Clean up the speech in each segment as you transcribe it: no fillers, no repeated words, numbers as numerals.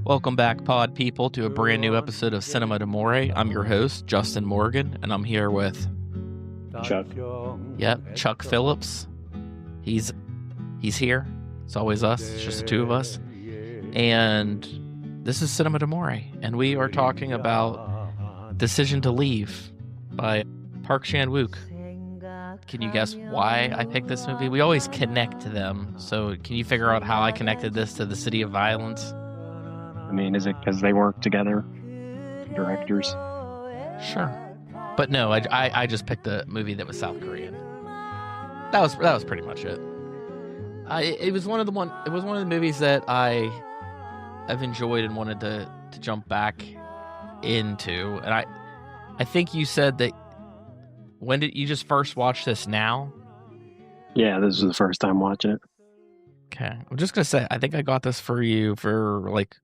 Welcome back, pod people, to a brand new episode of Cinema d'Amore. I'm your host, Justin Morgan, and I'm here with Chuck. Yep, Chuck Phillips. He's here. It's always us. It's just the two of us. And this is Cinema d'Amore, and we are talking about Decision to Leave by Park Chan-wook. Can you guess why I picked this movie? We always connect to them. So can you figure out how I connected this to The City of Violence? I mean, is it because they work together, directors? Sure, but no, I just picked a movie that was South Korean. That was pretty much it. It was one of the movies that I've enjoyed and wanted to jump back into. And I think you said that when did you just first watch this now? Yeah, this was the first time watching it. Okay, I'm just gonna say I think I got this for you for like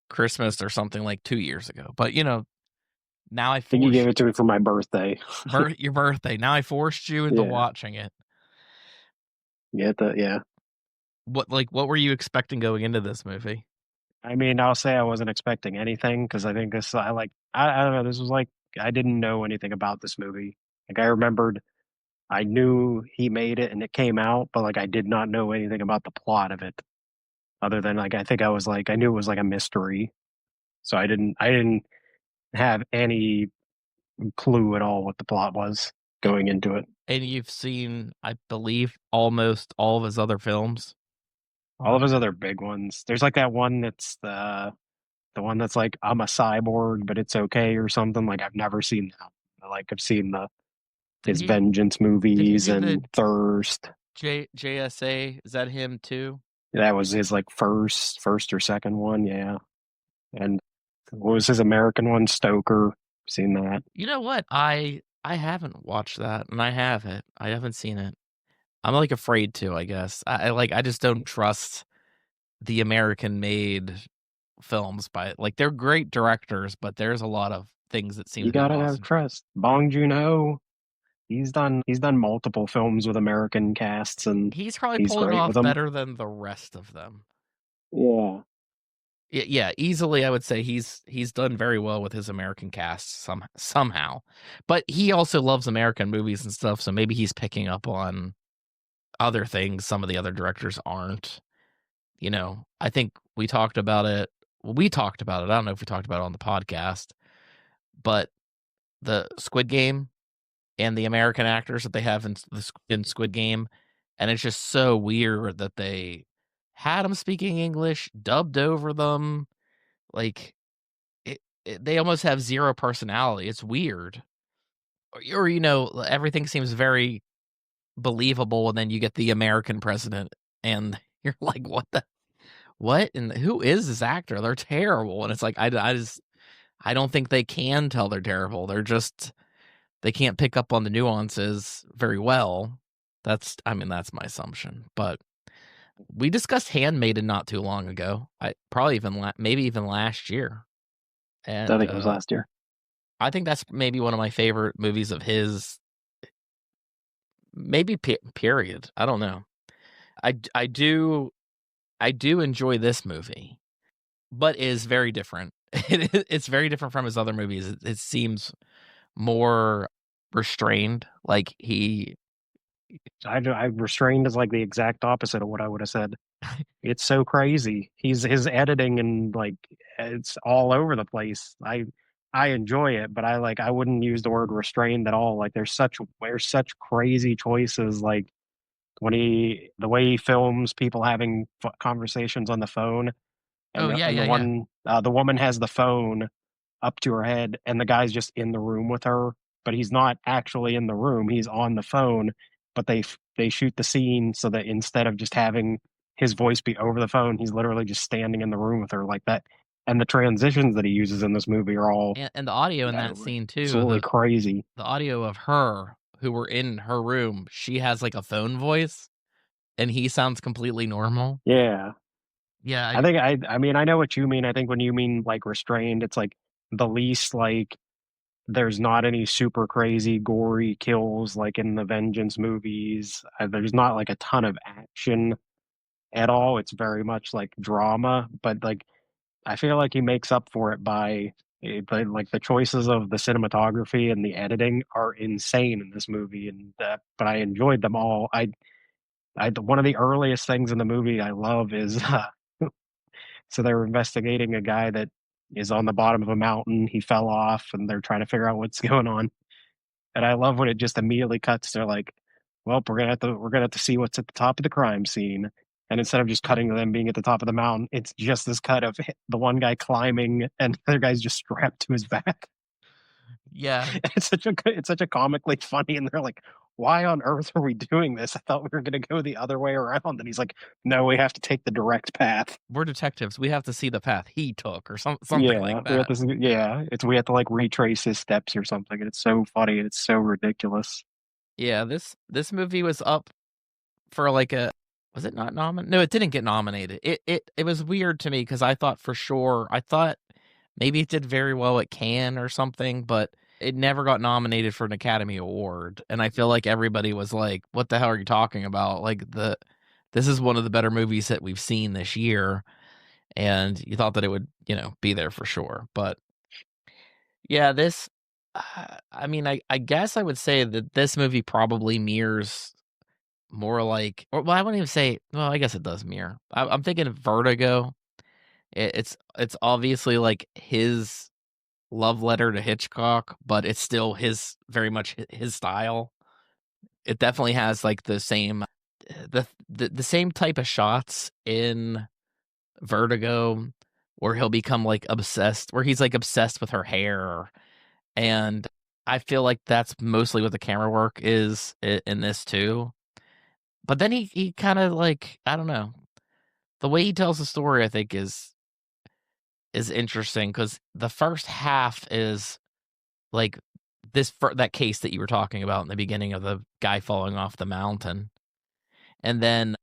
Christmas or something like 2 years ago. But now I think you gave it to me for my birthday. Your birthday. Now I forced you into watching it. Yeah. What were you expecting going into this movie? I mean, I'll say I wasn't expecting anything because I think this, I don't know, this was like, I didn't know anything about this movie. Like, I remembered, I knew he made it and it came out, but like, I did not know anything about the plot of it. Other than like, I think I knew it was like a mystery. So I didn't have any clue at all what the plot was going into it. And you've seen, I believe, almost all of his other films? All of his other big ones. There's like that one that's the one that's like, I'm a cyborg, but it's okay or something. Like, I've never seen that. Like, I've seen his Vengeance movies and Thirst. JSA, is that him too? That was his like first or second one, yeah. And what was his American one? Stoker. Seen that. You know what? I haven't watched that, and I haven't seen it. I'm like afraid to, I guess. I just don't trust the American-made films by like they're great directors, but there's a lot of things that seem you to be gotta awesome. have trust. Bong Joon-ho, he's done multiple films with American casts, and he's probably pulled it off better than the rest of them. Yeah, easily I would say he's done very well with his American cast somehow. But he also loves American movies and stuff, so maybe he's picking up on other things some of the other directors aren't. I think we talked about it. Well, we talked about it. I don't know if we talked about it on the podcast, but the Squid Game and the American actors that they have in Squid Game, and it's just so weird that they had them speaking English, dubbed over them. Like, they almost have zero personality. It's weird. Or everything seems very believable, and then you get the American president, and you're like, what? And who is this actor? They're terrible. And it's like, I don't think they can tell they're terrible. They can't pick up on the nuances very well. That's my assumption. But we discussed Handmaiden not too long ago. Maybe even last year. And I think it was last year. I think that's maybe one of my favorite movies of his. Maybe period. I don't know. I do enjoy this movie, but it is very different. It's very different from his other movies. It seems more restrained. Like I restrained is like the exact opposite of what I would have said. It's so crazy. His editing and like it's all over the place. I enjoy it, but I wouldn't use the word restrained at all. Like there's such crazy choices. Like the way he films people having conversations on the phone. And the woman has the phone up to her head, and the guy's just in the room with her, but he's not actually in the room. He's on the phone, but they shoot the scene so that instead of just having his voice be over the phone, he's literally just standing in the room with her like that. And the transitions that he uses in this movie are all and the audio in that scene too. Absolutely crazy. The audio of her who were in her room, she has like a phone voice, and he sounds completely normal. Yeah. Yeah. I think I mean I know what you mean. I think when you mean like restrained, it's like the least like there's not any super crazy gory kills like in the Vengeance movies. There's not like a ton of action. at all. It's very much like drama, but like I feel like he makes up for it by like the choices of the cinematography and the editing are insane in this movie, and but I enjoyed them all. One of the earliest things in the movie I love is so they're investigating a guy that is on the bottom of a mountain. He fell off, and they're trying to figure out what's going on. And I love when it just immediately cuts to like, well, we're gonna have to see what's at the top of the crime scene. And instead of just cutting to them being at the top of the mountain, it's just this cut of the one guy climbing and the other guy's just strapped to his back. Yeah, It's such a comically funny, and they're like, "Why on earth are we doing this? I thought we were gonna go the other way around." And he's like, "No, we have to take the direct path." we're detectives. We have to see the path he took or something like Yeah, that. we have to like retrace his steps or something, and it's so funny and it's so ridiculous. Yeah, this movie was up for like a was it not nominated? No, it didn't get nominated. It was weird to me because I thought maybe it did very well at Cannes or something, but it never got nominated for an Academy Award. And I feel like everybody was like, "What the hell are you talking about?" Like this is one of the better movies that we've seen this year, and you thought that it would, be there for sure. But yeah, I mean, I guess I would say that this movie probably mirrors more like, or well, I wouldn't even say. Well, I guess it does mirror. I'm thinking of Vertigo. It's obviously like his love letter to Hitchcock, but it's still his very much his style. It definitely has like the same type of shots in Vertigo where he'll become like obsessed, where he's like obsessed with her hair, and I feel like that's mostly what the camera work is in this too. But then he kind of like, I don't know, the way he tells the story I think is interesting because the first half is like that case that you were talking about in the beginning of the guy falling off the mountain, and then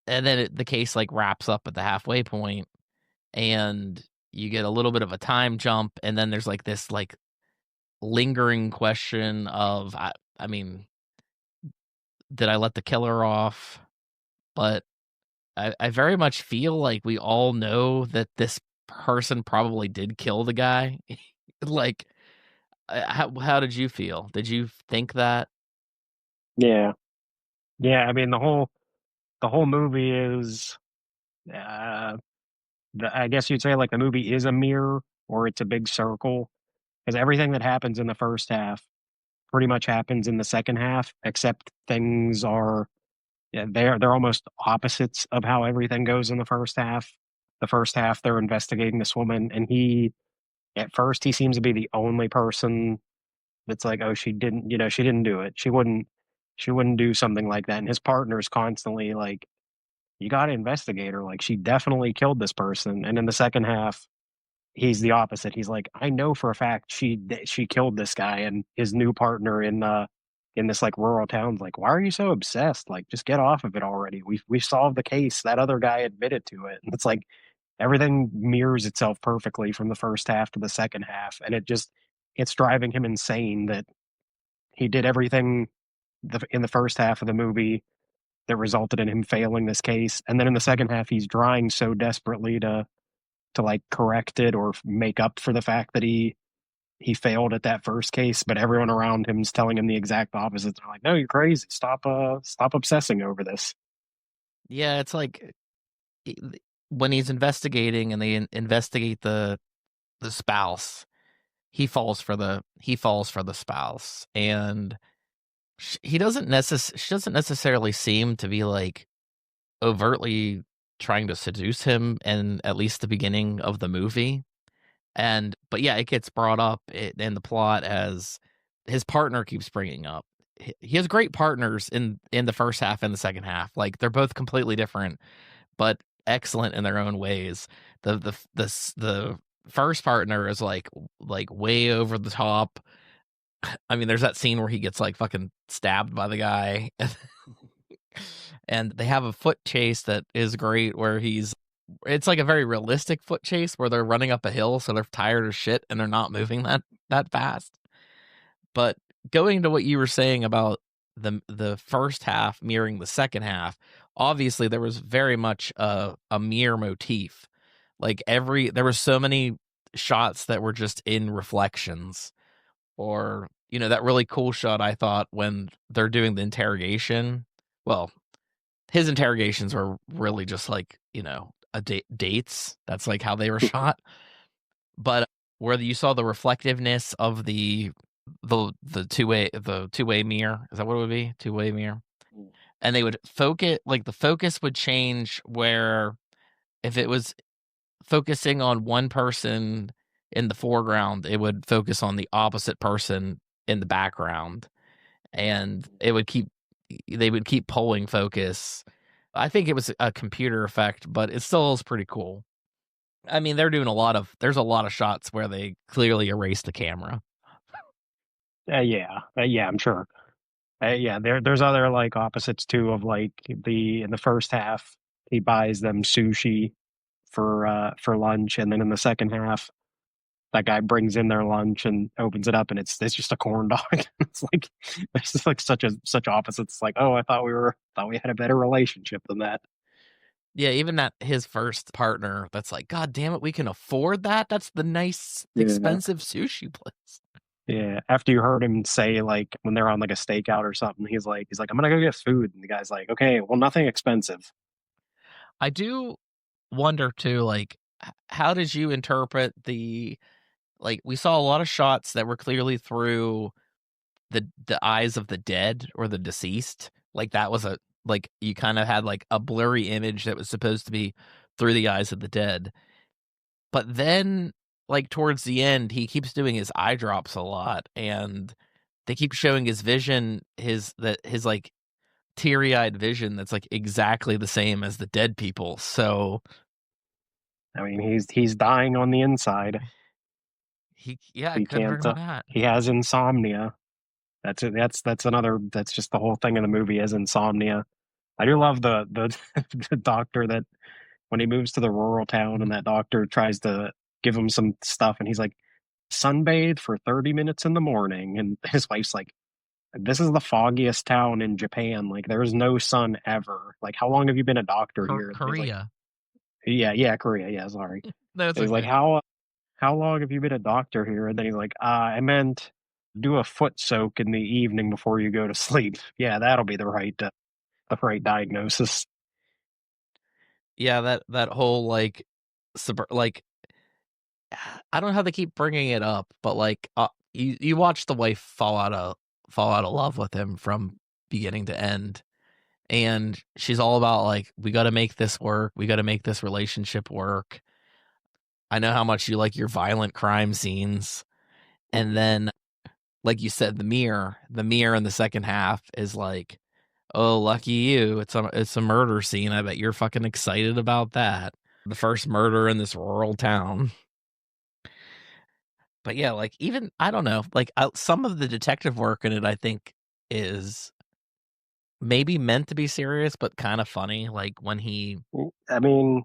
the case like wraps up at the halfway point, and you get a little bit of a time jump, and then there's like this like lingering question of I mean, did I let the killer off? But I very much feel like we all know that this person probably did kill the guy. Like, how did you feel? Did you think that? Yeah, yeah. I mean, the whole movie is, uh, I guess you'd say like the movie is a mirror or it's a big circle because everything that happens in the first half pretty much happens in the second half, except things are yeah, they're almost opposites of how everything goes in the first half. The first half, they're investigating this woman, and at first, he seems to be the only person that's like, "Oh, she didn't do it. She wouldn't do something like that." And his partner's constantly like, "You got to investigate her. Like, she definitely killed this person." And in the second half, he's the opposite. He's like, "I know for a fact she killed this guy." And his new partner in this like rural town's like, "Why are you so obsessed? Like, just get off of it already. We solved the case. That other guy admitted to it." And it's like everything mirrors itself perfectly from the first half to the second half, and it's driving him insane that he did everything in the first half of the movie that resulted in him failing this case, and then in the second half he's trying so desperately to like correct it or make up for the fact that he failed at that first case, but everyone around him is telling him the exact opposite. They're like, "No, you're crazy. Stop obsessing over this." Yeah, it's like i- when he's investigating and they investigate the spouse, he falls for the spouse, and she doesn't necessarily seem to be like overtly trying to seduce him in at least the beginning of the movie. And but yeah, it gets brought up in the plot as his partner keeps bringing up. He has great partners in the first half and the second half. Like they're both completely different, but excellent in their own ways. The first partner is like way over the top. I mean, there's that scene where he gets like fucking stabbed by the guy, and they have a foot chase that is great where it's like a very realistic foot chase where they're running up a hill, so they're tired as shit and they're not moving that fast. But going to what you were saying about the first half mirroring the second half, obviously there was very much a mirror motif. Like there were so many shots that were just in reflections, or that really cool shot I thought when they're doing the interrogation. Well, his interrogations were really just like a dates. That's like how they were shot. But where you saw the reflectiveness of the two-way mirror, is that what it would be? Two-way mirror. And they would focus, like the focus would change where if it was focusing on one person in the foreground, it would focus on the opposite person in the background, and they would keep pulling focus. I think it was a computer effect, but it still is pretty cool. I mean, there's a lot of shots where they clearly erased the camera. Yeah, yeah, I'm sure. Yeah, there's other like opposites too of like the in the first half he buys them sushi for lunch, and then in the second half that guy brings in their lunch and opens it up, and it's just a corn dog. It's like it's just like such opposites. It's like, oh, I thought we had a better relationship than that. Yeah, even that his first partner that's like, "God damn it, we can afford that? That's the nice, Yeah. expensive sushi place." Yeah, after you heard him say like when they're on like a stakeout or something, he's like, I'm gonna go get food, and the guy's like, okay, well, nothing expensive. I do wonder too, like, how did you interpret we saw a lot of shots that were clearly through the eyes of the dead or the deceased. Like, that was you kinda had, like, a blurry image that was supposed to be through the eyes of the dead. But then, like, towards the end, he keeps doing his eye drops a lot, and they keep showing his vision, like, teary-eyed vision that's, like, exactly the same as the dead people, so I mean, he's dying on the inside. yeah, I He couldn't can't. agree more that. He has insomnia. That's it. That's another. That's just the whole thing in the movie is insomnia. I do love the the doctor that when he moves to the rural town and Mhm. that doctor tries to give him some stuff and he's like sunbathe for 30 minutes in the morning and his wife's like this is the foggiest town in Japan, like there's no sun ever, like how long have you been a doctor here? And he's like Korea. yeah, Korea, yeah, sorry. No, it's And he's like okay. how long have you been a doctor here? And then he's like I meant do a foot soak in the evening before you go to sleep. Yeah, that'll be the right diagnosis. Yeah, that whole, like, I don't know how they keep bringing it up, but, like, you watch the wife fall out of love with him from beginning to end, and she's all about, like, "We gotta make this work, we gotta make this relationship work. I know how much you like your violent crime scenes," and then, like you said, the mirror in the second half is like, "Oh, lucky you, it's a murder scene, I bet you're fucking excited about that. The first murder in this rural town." But yeah, like, even I don't know, like, some of the detective work in it, I think, is maybe meant to be serious, but kinda funny, like, when I mean,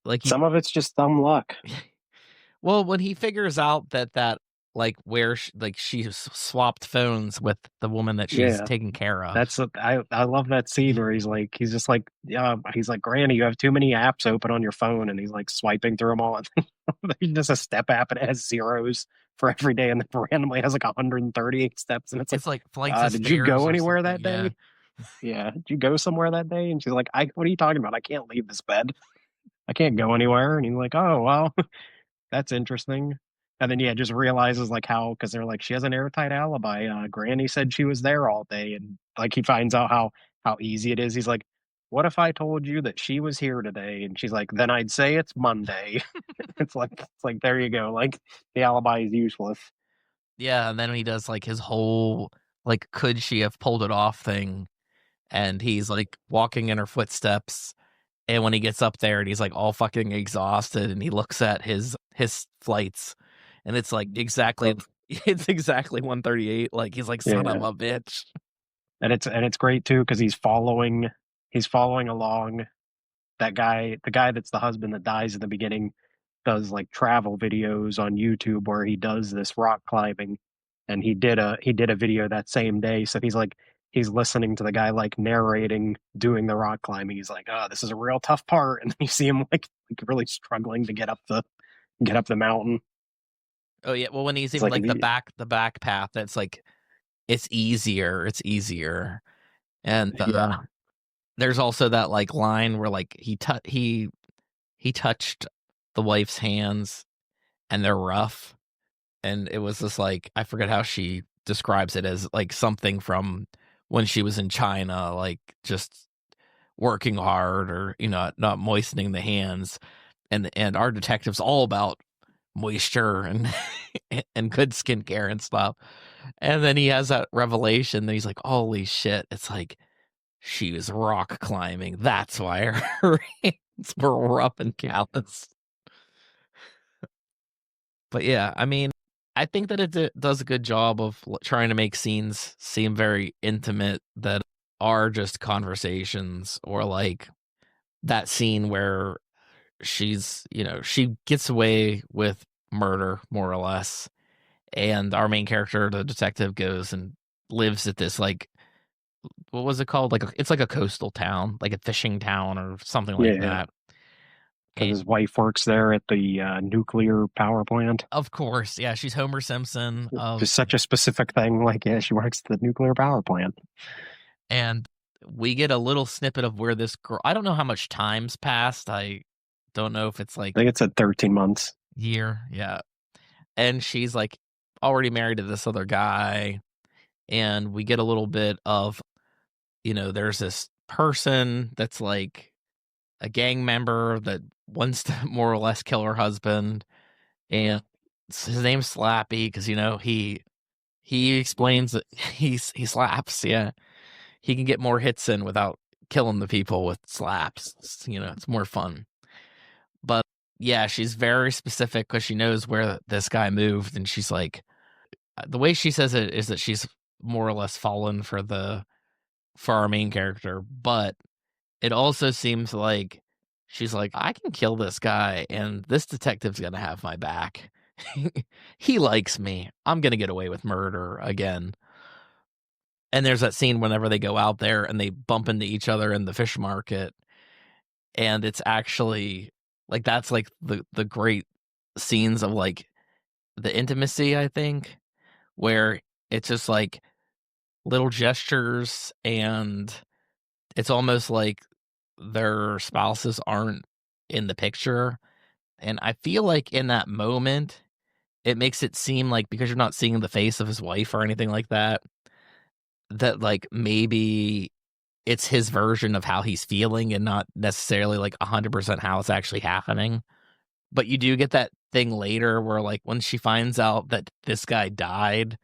he some of it's just dumb luck. well, when he figures out like, where she swapped phones with the woman that she's Yeah. taking care of. I love that scene where he's just like, yeah, he's like, Granny, you have too many apps open on your phone, and he's like swiping through them all. There's just a step app and it has zeros for every day, and then randomly has like 138 steps, and it's like, It's like flights of did you stairs go or anywhere something, that yeah. day? Yeah, did you go somewhere that day? And she's like, I what are you talking about? I can't leave this bed. I can't go anywhere. And he's like, oh well, that's interesting. And then yeah, just realizes like how because they're like she has an airtight alibi. Granny said she was there all day, and like he finds out how easy it is. He's like, "What if I told you that she was here today?" And she's like, "Then I'd say it's Monday." It's like there you go. Like the alibi is useless. Yeah, and then he does, like, his whole, like, "Could she have pulled it off?" thing, and he's, like, walking in her footsteps. And when he gets up there and he's, like, all fucking exhausted and he looks at his flights, and it's, like, exactly Of it's exactly 138, like, he's like, "Son of yeah, a bitch." and it's great too because he's following along the guy that's the husband that dies in the beginning does like travel videos on YouTube where he does this rock climbing and he did a video that same day. So he's listening to the guy like narrating doing the rock climbing. He's like, "Oh, this is a real tough part," and then you see him like really struggling to get up the mountain. Oh yeah, well when he's It's even like like the back path, that's like it's easier. And yeah, there's also that like line where like he touched the wife's hands and they're rough, and it was just like I forget how she describes it as like something from when she was in China, like just working hard or not moistening the hands, and our detective's all about moisture and and good skincare and stuff. And then he has that revelation that he's like, holy shit, it's like she was rock climbing. That's why her hands were rough and callous. But yeah, I mean, I think that does a good job of trying to make scenes seem very intimate that are just conversations, or like that scene where she gets away with murder more or less, and our main character, the detective, goes and lives at this like what was it called? Like it's like a coastal town, like a fishing town or something like yeah. that. Because And his wife works there at the nuclear power plant. of course, yeah, she's Homer Simpson of Just such a specific thing. Like, yeah, she works at the nuclear power plant. and we get a little snippet of where this girl, I don't know how much time's passed. I don't know if it's I like think it's at 13 months. year, yeah. And she's like already married to this other guy, and we get a little bit of, there's this person that's like a gang member that wants to more or less kill her husband, and his name's Slappy because he explains that he slaps. Yeah, he can get more hits in without killing the people with slaps. It's more fun. But yeah, she's very specific because she knows where this guy moved, and she's like, the way she says it is that she's more or less fallen for our main character, but it also seems like she's like, I can kill this guy, and this detective's gonna have my back. He likes me. I'm gonna get away with murder again. And there's that scene whenever they go out there and they bump into each other in the fish market, and it's actually like that's like the great scenes of like the intimacy, I think, where it's just like little gestures, and it's almost like their spouses aren't in the picture. And I feel like in that moment, it makes it seem like because you're not seeing the face of his wife or anything like that, that like maybe it's his version of how he's feeling and not necessarily like 100% how it's actually happening. But you do get that thing later where like when she finds out that this guy died,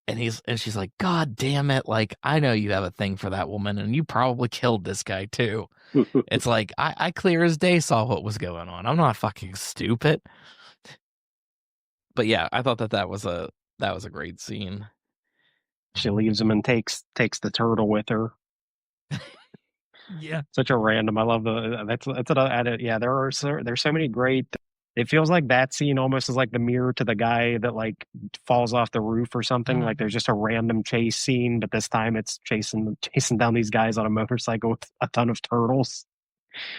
and she's like, God damn it, like I know you have a thing for that woman and you probably killed this guy too. It's like I clear as day saw what was going on. I'm not fucking stupid. But yeah, I thought that was a great scene. She leaves him and takes the turtle with her. Yeah. Such a random. I love that's an added. Yeah, there's so many great. It feels like that scene almost is like the mirror to the guy that like falls off the roof or something. Like Mhm. there's just a random chase scene, but this time it's chasing down these guys on a motorcycle with a ton of turtles.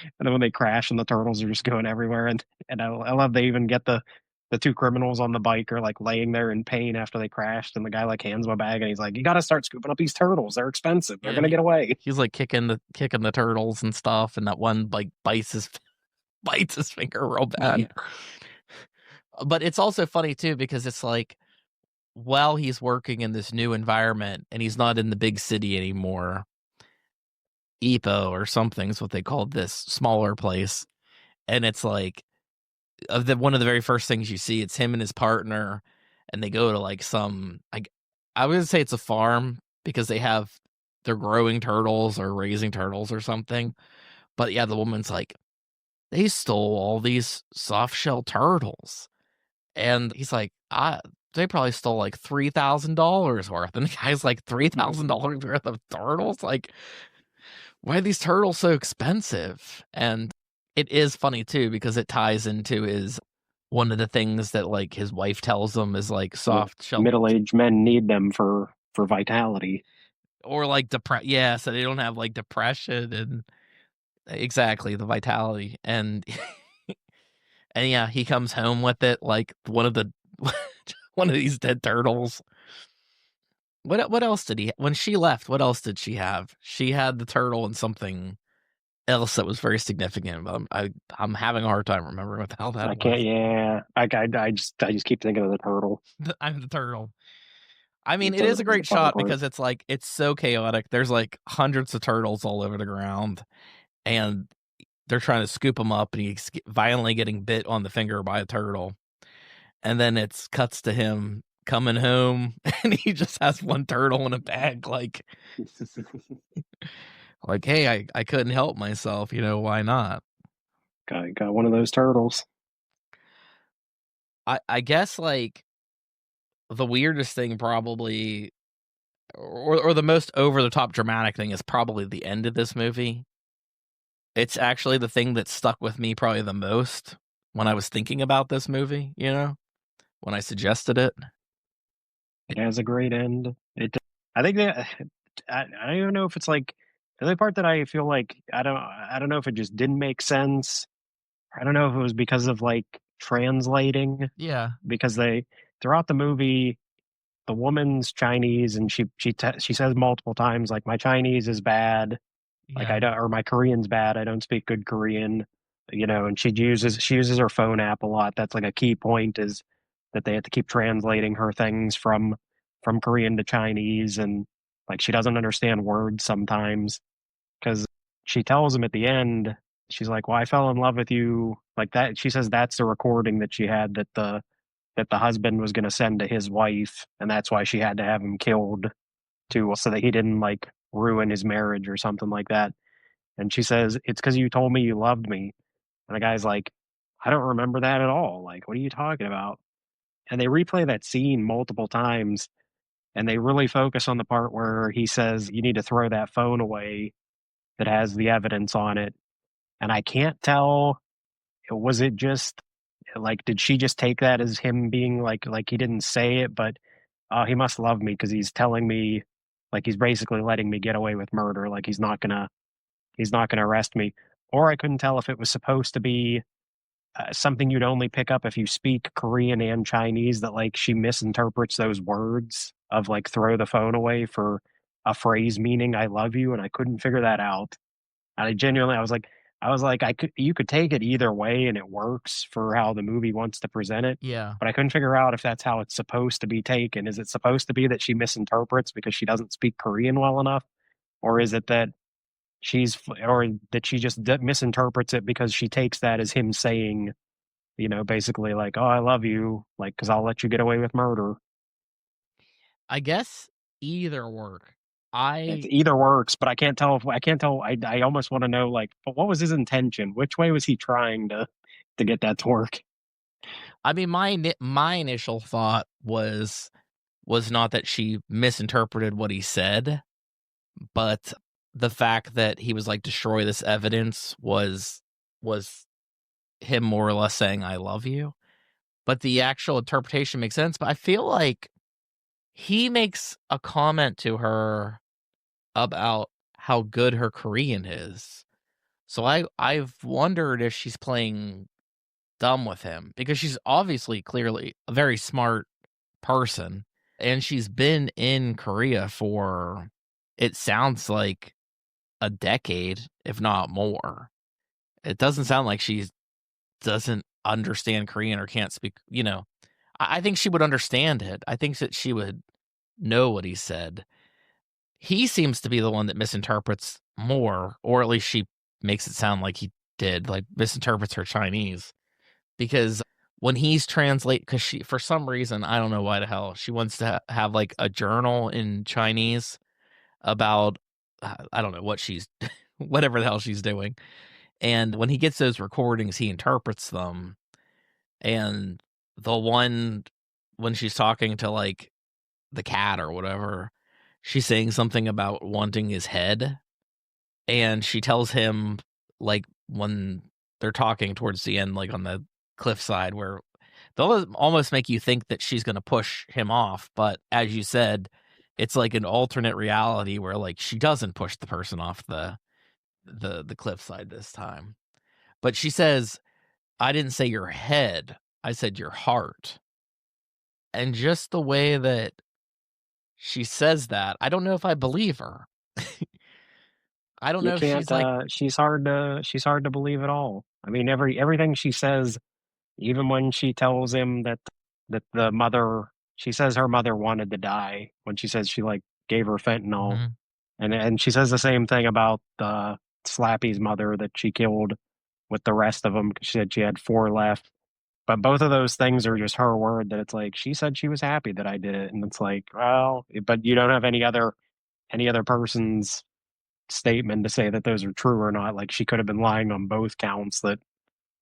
And then when they crash and the turtles are just going everywhere, and I love they even get the two criminals on the bike are like laying there in pain after they crashed, and the guy like hands him a bag and he's like, "You got to start scooping up these turtles. They're expensive. They're Yeah, gonna get away." he's like kicking the turtles and stuff, and that one like bites his finger real bad. Yeah. But it's also funny too because it's like while he's working in this new environment and he's not in the big city anymore, Ipo or something is what they called this smaller place. And it's like one of the very first things you see, it's him and his partner, and they go to like I would say it's a farm because they're growing turtles or raising turtles or something. But yeah, the woman's like, they stole all these soft shell turtles. And he's like, they probably stole like $3,000 worth. And the guy's like, $3,000 worth of turtles? Like, why are these turtles so expensive? And it is funny too, because it ties into his one of the things that like his wife tells him is like Yeah. soft shell. Middle-aged men need them for vitality. or like yeah, so they don't have like depression and exactly the vitality and and yeah, he comes home with it like one of the one of these dead turtles. What else did he when she left, what else did she have? She had the turtle and something else that was very significant, but I'm having a hard time remembering what the hell that I can't. was. Yeah, I just keep thinking of the turtle. I'm the turtle. I The mean, it is a turtle's the great funny shot part. because it's like it's so chaotic. There's like hundreds of turtles all over the ground, and they're trying to scoop him up, and he's violently getting bit on the finger by a turtle. And then it's cuts to him coming home, and he just has one turtle in a bag, like, hey, I couldn't help myself, why not? Got one of those turtles. I guess like the weirdest thing probably, or the most over the top dramatic thing is probably the end of this movie. It's actually the thing that stuck with me probably the most when I was thinking about this movie, when I suggested it. It has a great end. I think that I don't even know if it's like the other part that I feel like I don't know if it just didn't make sense. I don't know if it was because of like translating Yeah, because they throughout the movie the woman's Chinese and she says multiple times like my Chinese is bad, like I yeah, don't, or my Korean's bad, I don't speak good Korean, and she uses her phone app a lot. That's like a key point is that they have to keep translating her things from Korean to Chinese, and like she doesn't understand words sometimes because she tells him at the end, she's like, "Well, I fell in love with you," like that. She says that's the recording that she had that the husband was going to send to his wife, and that's why she had to have him killed to so that he didn't like ruin his marriage or something like that. And she says, "It's because you told me you loved me." And the guy's like, "I don't remember that at all. Like, what are you talking about?" And they replay that scene multiple times, and they really focus on the part where he says, "You need to throw that phone away that has the evidence on it." And I can't tell, was it just like, did she just take that as him being like he didn't say it, but he must love me because he's telling me, like he's basically letting me get away with murder, like he's not gonna arrest me. Or I couldn't tell if it was supposed to be something you'd only pick up if you speak Korean and Chinese, that like she misinterprets those words of like throw the phone away for a phrase meaning I love you, and I couldn't figure that out. And I was like, you could take it either way and it works for how the movie wants to present it. yeah. But I couldn't figure out if that's how it's supposed to be taken. Is it supposed to be that she misinterprets because she doesn't speak Korean well enough? Or is it that or that she just misinterprets it because she takes that as him saying, basically like, "Oh, I love you," like, because I'll let you get away with murder. I guess either work. It's I either works, but I can't tell. I almost want to know, like, but what was his intention? Which way was he trying to get that to work? I mean, my initial thought was not that she misinterpreted what he said, but the fact that he was like destroy this evidence was him more or less saying I love you. But the actual interpretation makes sense. But I feel like he makes a comment to her about how good her Korean is. So I've wondered if she's playing dumb with him because she's obviously clearly a very smart person and she's been in Korea for it sounds like a decade if not more. It doesn't sound like she doesn't understand Korean or can't speak, I think she would understand it. I think that she would know what he said. He seems to be the one that misinterprets more, or at least she makes it sound like he did, like misinterprets her Chinese. Because when he's translate, because she, for some reason, I don't know why the hell, she wants to have like a journal in Chinese about, I don't know what she's, whatever the hell she's doing. And when he gets those recordings, he interprets them. And the one when she's talking to like the cat or whatever, she's saying something about wanting his head. And she tells him, like, when they're talking towards the end, like on the cliffside, where they'll almost make you think that she's going to push him off. But as you said, it's like an alternate reality where like she doesn't push the person off the cliffside this time. But she says, "I didn't say your head. I said your heart." And just the way that she says that, I don't know if I believe her. I don't You know if can't, she's like, she's hard to believe at all. I mean, everything she says, even when she tells him that the mother, she says her mother wanted to die when she says she, like, gave her fentanyl, mhm, and she says the same thing about, Slappy's mother that she killed with the rest of them. She said she had 4 left, but both of those things are just her word that it's like, she said she was happy that I did it, and it's like, well, but you don't have any other person's statement to say that those are true or not. Like, she could have been lying on both counts that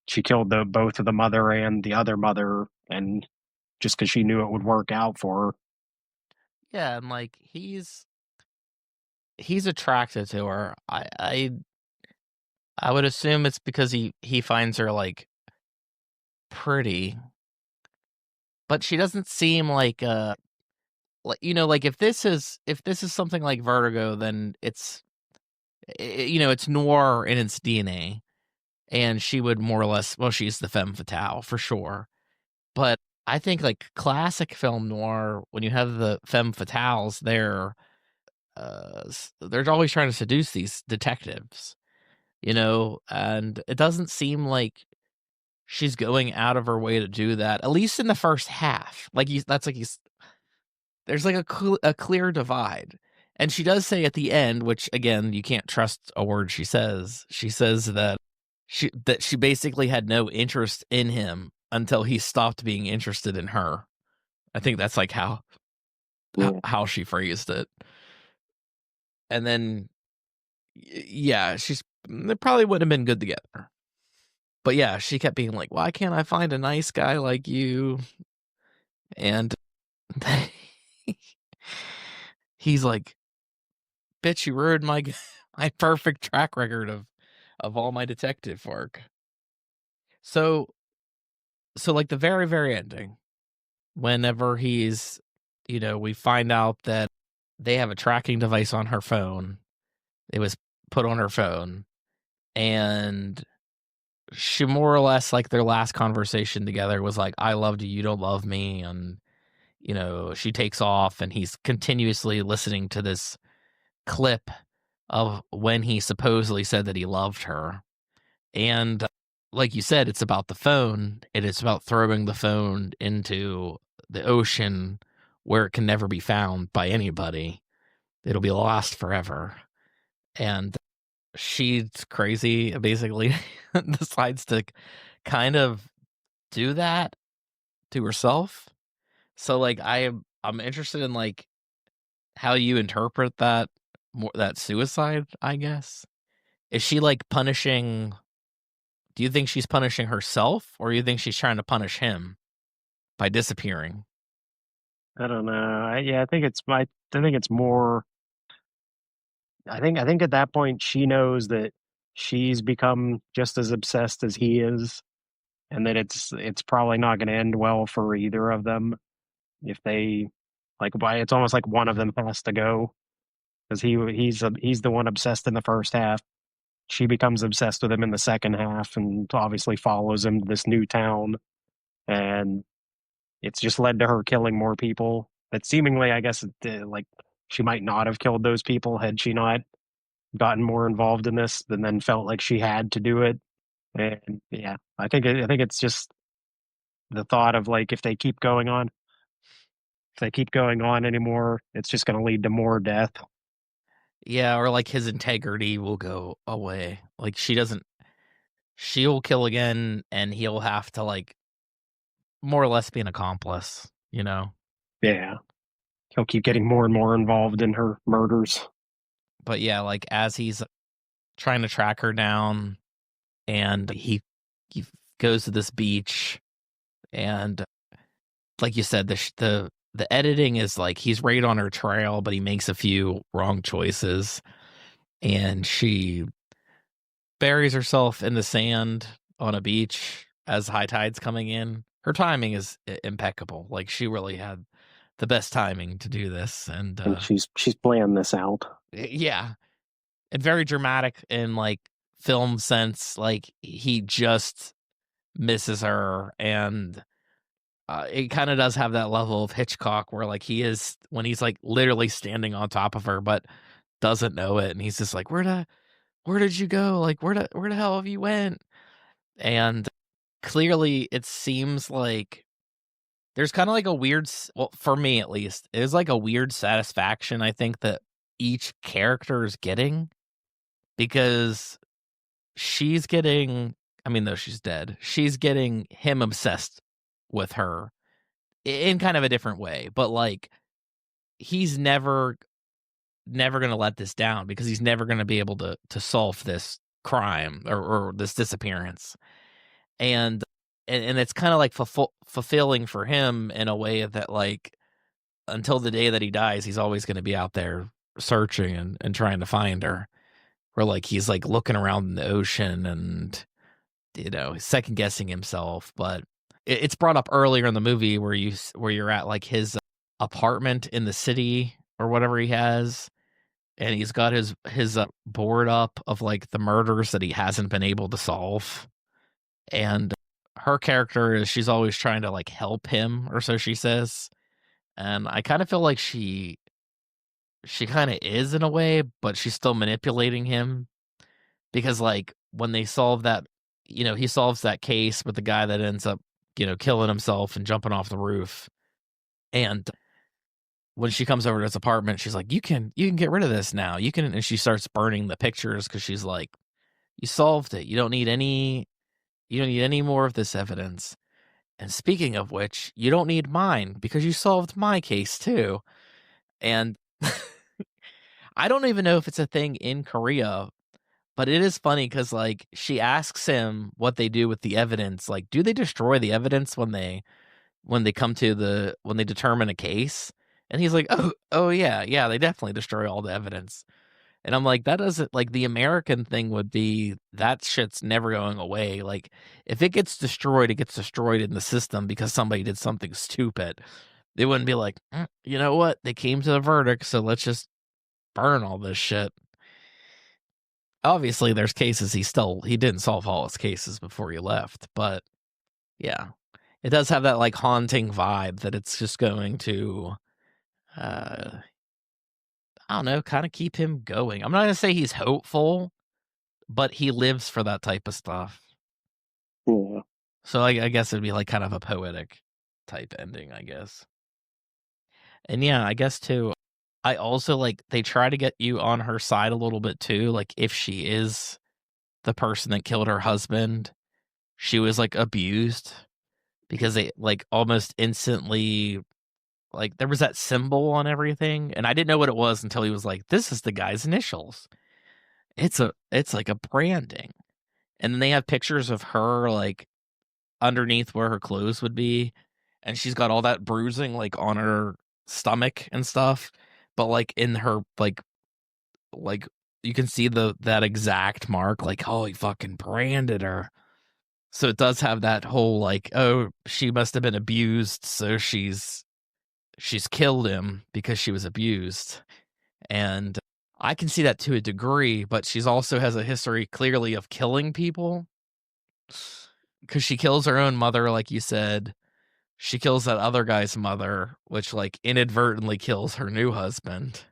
she killed the both of the mother and the other mother, and just because she knew it would work out for her. yeah, and like he's attracted to her. I would assume it's because he finds her like pretty, but she doesn't seem like like if this is something like Vertigo, then it's noir in its DNA, and she would more or less, well, she's the femme fatale for sure. But I think like classic film noir, when you have the femme fatales, they're always trying to seduce these detectives, and it doesn't seem like she's going out of her way to do that. At least in the first half, that's like there's like a clear divide. And she does say at the end, which again, you can't trust a word she says. She says that she basically had no interest in him until he stopped being interested in her. I think that's like Yeah, how she phrased it. And then yeah, they probably would have been good together. But yeah, she kept being like, "Why can't I find a nice guy like you?" And he's like, "Bitch, you ruined my my perfect track record of all my detective work." So like the very very ending, whenever we find out that they have a tracking device on her phone. It was put on her phone, and she more or less, like, their last conversation together was like, "I loved you, you don't love me," and, she takes off, and he's continuously listening to this clip of when he supposedly said that he loved her, and like you said, it's about the phone, and it's about throwing the phone into the ocean where it can never be found by anybody. It'll be lost forever, and she's crazy, basically decides to kind of do that to herself. So, like, I'm interested in, like, how you interpret that suicide, I guess. Is she, like, punishing do you think she's punishing herself, or you think she's trying to punish him by disappearing? I don't know. Yeah, I think it's more. I think at that point she knows that she's become just as obsessed as he is, and that it's probably not going to end well for either of them if they, like, why it's almost like one of them has to go because he's the one obsessed in the first half. She becomes obsessed with him in the second half, and obviously follows him to this new town, and it's just led to her killing more people. But seemingly, I guess, like, she might not have killed those people had she not gotten more involved in this, and then felt like she had to do it. And yeah, I think it's just the thought of, like, if they keep going on anymore, it's just going to lead to more death. Yeah, or, like, his integrity will go away. Like, she'll kill again, and he'll have to, like, more or less be an accomplice, you know? Yeah, he'll keep getting more and more involved in her murders. But yeah, like, as he's trying to track her down, and he goes to this beach, and like you said, the editing is like he's right on her trail, but he makes a few wrong choices, and she buries herself in the sand on a beach as high tide's coming in. Her timing is impeccable. Like, she really had the best timing to do this. And And she's planned this out. yeah, and very dramatic in like film sense. Like he just misses her, and it kind of does have that level of Hitchcock where like he is when he's like literally standing on top of her, but doesn't know it, and he's just like, where did you go? Like where the hell have you went? And clearly, it seems like there's kind of like a weird, well, for me at least, it is like a weird satisfaction. I think that each character is getting because she's getting. I mean, though she's dead, she's getting him obsessed with her in kind of a different way, but like he's never going to let this down because he's never going to be able to solve this crime or this disappearance. And it's kind of like fulfilling for him in a way that like until the day that he dies he's always going to be out there searching and trying to find her, where like he's like looking around in the ocean and second guessing himself. But it's brought up earlier in the movie where you're at like his apartment in the city or whatever he has, and he's got his board up of like the murders that he hasn't been able to solve. And her character is she's always trying to like help him, or so she says. And I kind of feel like she kind of is in a way, but she's still manipulating him because like when they solve that, he solves that case with the guy that ends up, killing himself and jumping off the roof. And when she comes over to his apartment, she's like, you can get rid of this now. You can, and she starts burning the pictures because she's like, you solved it. You don't need any more of this evidence. And speaking of which, you don't need mine because you solved my case too. And I don't even know if it's a thing in Korea, but it is funny because like she asks him what they do with the evidence. Like, do they destroy the evidence when they come to when they determine a case? And he's like, oh yeah, they definitely destroy all the evidence. And I'm like, that doesn't like the American thing would be that shit's never going away. Like, if it gets destroyed, it gets destroyed in the system because somebody did something stupid. They wouldn't be like, you know what? They came to the verdict, so let's just burn all this shit. Obviously, there's cases he didn't solve all his cases before he left, but yeah, it does have that like haunting vibe that it's just going to, uh, I don't know, kind of keep him going. I'm not gonna say he's hopeful, but he lives for that type of stuff. Yeah. So I guess it'd be like kind of a poetic type ending, I guess. And yeah, I guess too, I also like they try to get you on her side a little bit too. Like if she is the person that killed her husband, she was like abused because they like almost instantly like there was that symbol on everything. And I didn't know what it was until he was like, this is the guy's initials. It's like a branding. And then they have pictures of her like underneath where her clothes would be, and she's got all that bruising like on her stomach and stuff, but like in her like you can see that exact mark, like, oh, he fucking branded her. So it does have that whole like, oh, she must have been abused, so she's killed him because she was abused. And I can see that to a degree, but she's also has a history clearly of killing people because she kills her own mother, like you said. She kills that other guy's mother, which like inadvertently kills her new husband.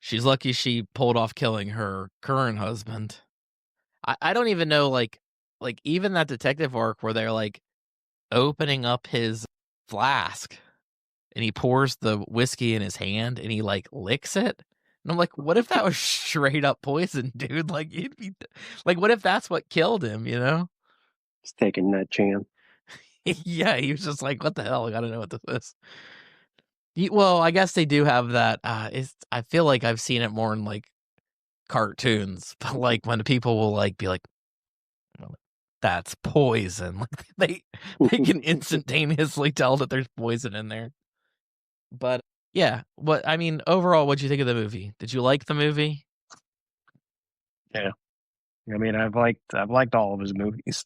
She's lucky she pulled off killing her current husband. I don't even know like even that detective arc where they're like opening up his flask and he pours the whiskey in his hand and he like licks it. And I'm like, what if that was straight up poison, dude? Like you'd be like, what if that's what killed him, you know? Just taking that chance. Yeah, he was just like, what the hell? I gotta know what this is. Well, I guess they do have that. I feel like I've seen it more in like cartoons, but like when people will like be like, "Oh, that's poison," like they can instantaneously tell that there's poison in there. But yeah, what I mean overall, what'd you think of the movie? Did you like the movie? Yeah. I mean, I've liked all of his movies.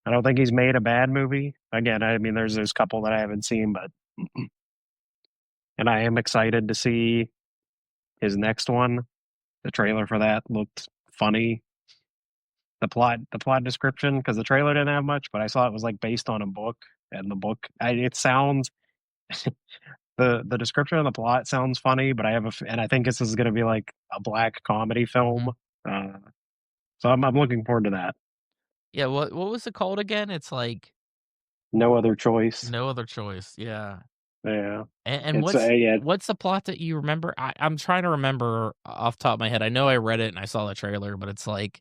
I don't think he's made a bad movie. Again, I mean, there's couple that I haven't seen, but And I am excited to see his next one. The trailer for that looked funny. The plot description, because the trailer didn't have much, but I saw it was like based on a book, and the book, it sounds the description of the plot sounds funny, but and I think this is going to be like a black comedy Mhm. film. Uh, so I'm looking forward to that. Yeah, what was it called again? It's like No Other Choice. No Other Choice, yeah. Yeah, And it's yeah. what's the plot that you remember? I'm trying to remember off the top of my head. I know I read it and I saw the trailer, but it's like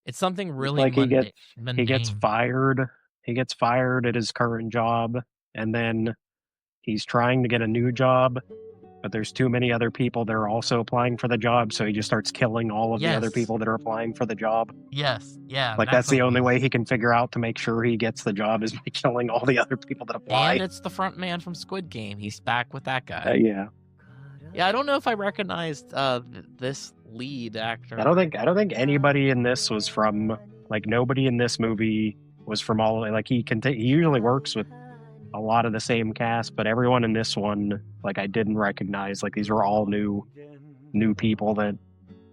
it's something It's really like he gets mundane. fired. He gets fired at his current job, and then he's trying to get a new job, but there's too many other people that are also applying for the job, so he just starts killing all of the other Yes. people that are applying for the job. Yes. Yeah, Like that's that's what the it only way was. he can figure out to make sure he gets the job is by killing all the other people that And apply. it's the front man from Squid Game. He's back with that guy. Yeah. Yeah, I don't know if I recognized this lead actor. I don't think anybody in this was from, like, nobody in this movie was from all, like, he usually works with a lot of the same cast, but everyone in this one, like, I didn't recognize. Like, these were all new people that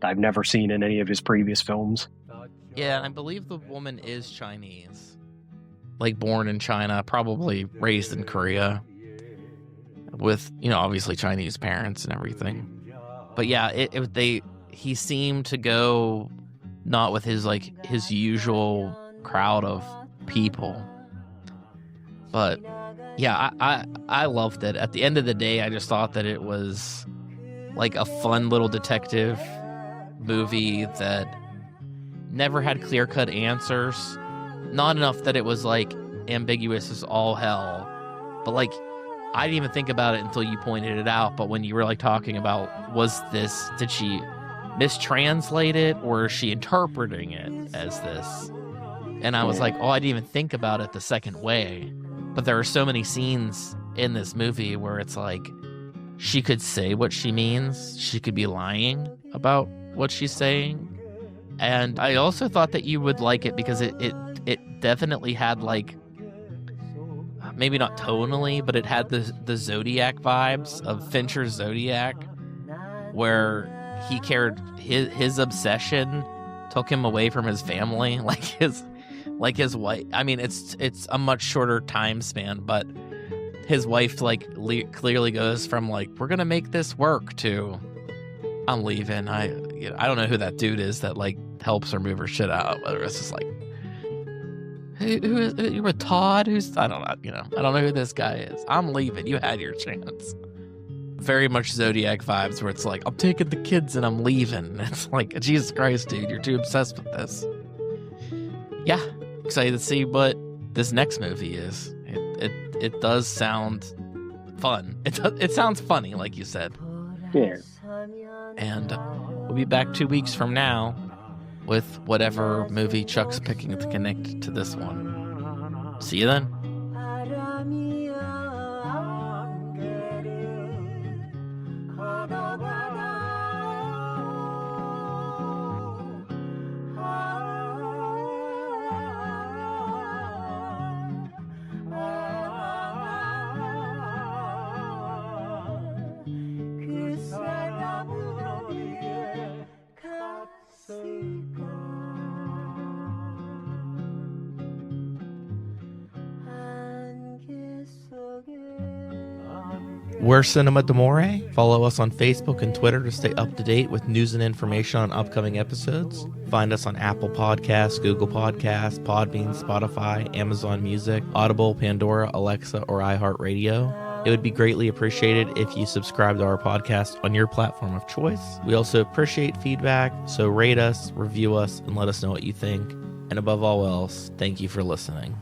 I've never seen in any of his previous films. Yeah, and I believe the woman is Chinese. Like born in China, probably raised in Korea with, obviously Chinese parents and everything. But yeah, he seemed to go not with his usual crowd of people. But yeah, I loved it. At the end of the day, I just thought that it was like a fun little detective movie that never had clear-cut answers. Not enough that it was like ambiguous as all hell. But like I didn't even think about it until you pointed it out. But when you were like talking about did she mistranslate it or is she interpreting it as this? And I was like, oh, I didn't even think about it the second way. But there are so many scenes in this movie where it's like she could say what she means. She could be lying about what she's saying. And I also thought that you would like it because it definitely had like, maybe not tonally, but it had the Zodiac vibes of Fincher's Zodiac, where he cared, his obsession took him away from his family, like his wife. I mean, it's a much shorter time span, but his wife clearly goes from like, we're gonna make this work to I'm leaving. I don't know who that dude is that like helps her move her shit out. Whether it's just like, who is you were Todd? I don't know. I don't know who this guy is. I'm leaving. You had your chance. Very much Zodiac vibes where it's like, I'm taking the kids and I'm leaving. It's like, Jesus Christ, dude, you're too obsessed with this. Yeah, excited to see what this next movie is. It does sound fun. It sounds funny, like you said. Yeah. And we'll be back 2 weeks from now with whatever movie Chuck's picking to connect to this one. See you then. We're Cinema D'Amore. Follow us on Facebook and Twitter to stay up to date with news and information on upcoming episodes. Find us on Apple Podcasts, Google Podcasts, Podbean, Spotify, Amazon Music, Audible, Pandora, Alexa, or iHeartRadio. It would be greatly appreciated if you subscribe to our podcast on your platform of choice. We also appreciate feedback, so rate us, review us, and let us know what you think. And above all else, thank you for listening.